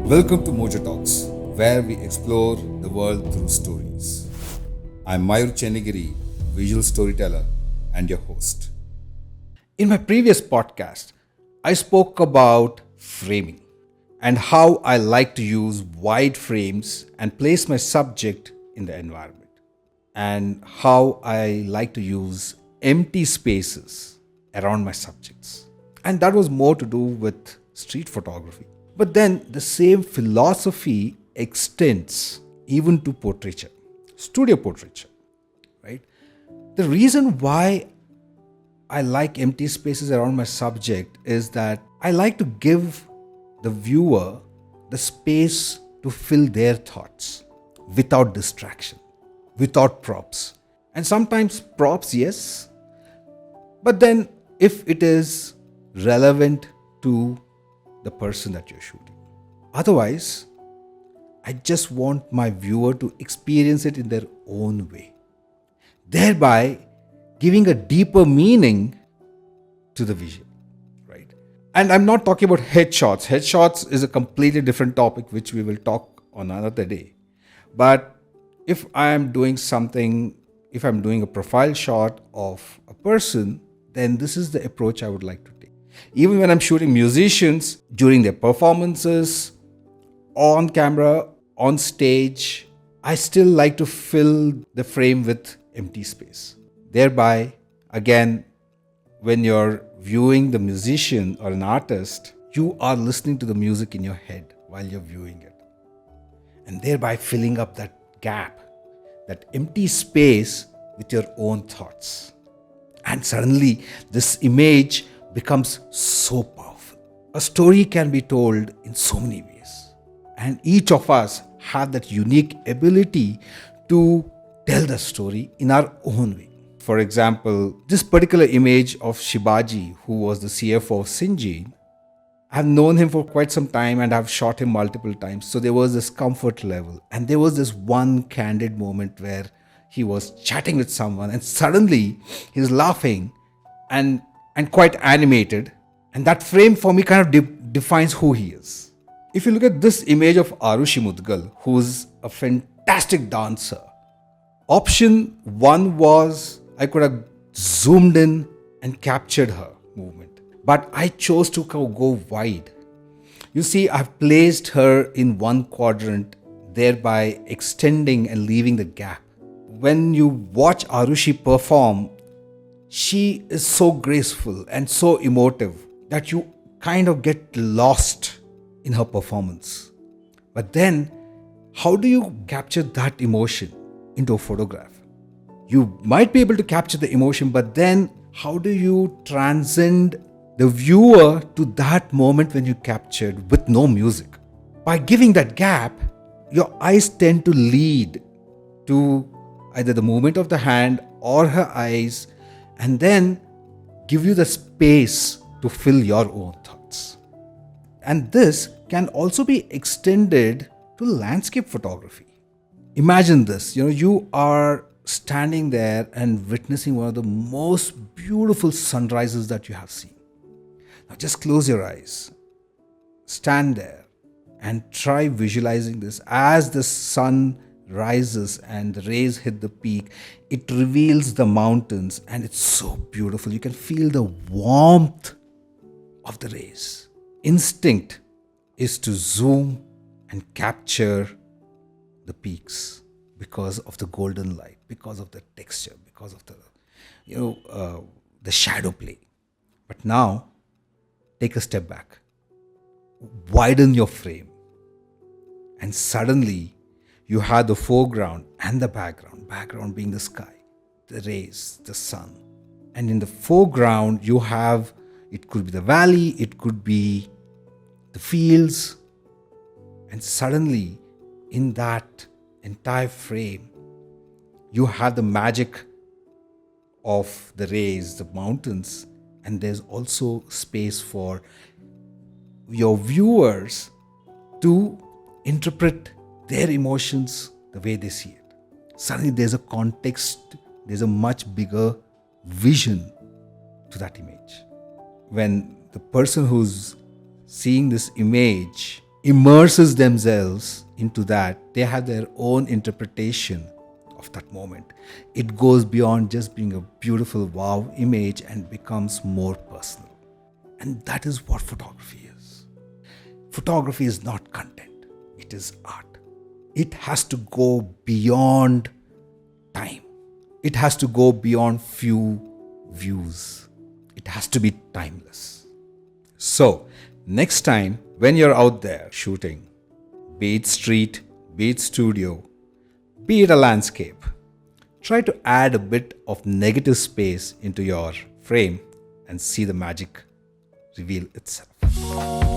Welcome to Mojo Talks, where we explore the world through stories. I'm MayurChannagere, visual storyteller and your host. In my previous podcast, I spoke about framing and how I like to use wide frames and place my subject in the environment, and how I like to use empty spaces around my subjects. And that was more to do with street photography. But then the same philosophy extends even to portraiture, studio portraiture, right? The reason why I like empty spaces around my subject is that I like to give the viewer the space to fill their thoughts without distraction, without props. And sometimes props, yes, but then if it is relevant to the person that you're shooting. Otherwise, I just want my viewer to experience it in their own way, thereby giving a deeper meaning to the visual, right? And I'm not talking about headshots. Headshots is a completely different topic, which we will talk on another day. But if I'm doing a profile shot of a person, then this is the approach I would like to take. Even when I'm shooting musicians during their performances, on camera, on stage, I still like to fill the frame with empty space. Thereby, again, when you're viewing the musician or an artist, you are listening to the music in your head while you're viewing it. And thereby filling up that gap, that empty space with your own thoughts. And suddenly, this image becomes so powerful. A story can be told in so many ways. And each of us have that unique ability to tell the story in our own way. For example, this particular image of Shibaji, who was the CFO of Syngene, I've known him for quite some time and I've shot him multiple times. So there was this comfort level. And there was this one candid moment where he was chatting with someone and suddenly he's laughing and quite animated. And that frame for me kind of defines who he is. If you look at this image of Arushi Mudgal, who's a fantastic dancer, option one was I could have zoomed in and captured her movement. But I chose to go wide. You see, I've placed her in one quadrant, thereby extending and leaving the gap. When you watch Arushi perform, she is so graceful and so emotive that you kind of get lost in her performance. But then, how do you capture that emotion into a photograph? You might be able to capture the emotion, but then how do you transcend the viewer to that moment when you captured with no music? By giving that gap, your eyes tend to lead to either the movement of the hand or her eyes, and then give you the space to fill your own thoughts. And this can also be extended to landscape photography. Imagine this, you are standing there and witnessing one of the most beautiful sunrises that you have seen. Now just close your eyes, stand there and try visualizing this. As the sun rises and the rays hit the peak, it reveals the mountains and it's so beautiful. You can feel the warmth of the rays. Instinct is to zoom and capture the peaks because of the golden light, because of the texture, because of the shadow play. But now, take a step back, widen your frame, and suddenly you have the foreground and the background being the sky, the rays, the sun. And in the foreground, you have, it could be the valley, it could be the fields. And suddenly, in that entire frame, you have the magic of the rays, the mountains, and there's also space for your viewers to interpret their emotions the way they see it. Suddenly there's a context, there's a much bigger vision to that image. When the person who's seeing this image immerses themselves into that, they have their own interpretation of that moment. It goes beyond just being a beautiful wow image and becomes more personal. And that is what photography is. Photography is not content, it is art. It has to go beyond time. It has to go beyond few views. It has to be timeless. So, next time when you're out there shooting, be it street, be it studio, be it a landscape, try to add a bit of negative space into your frame and see the magic reveal itself.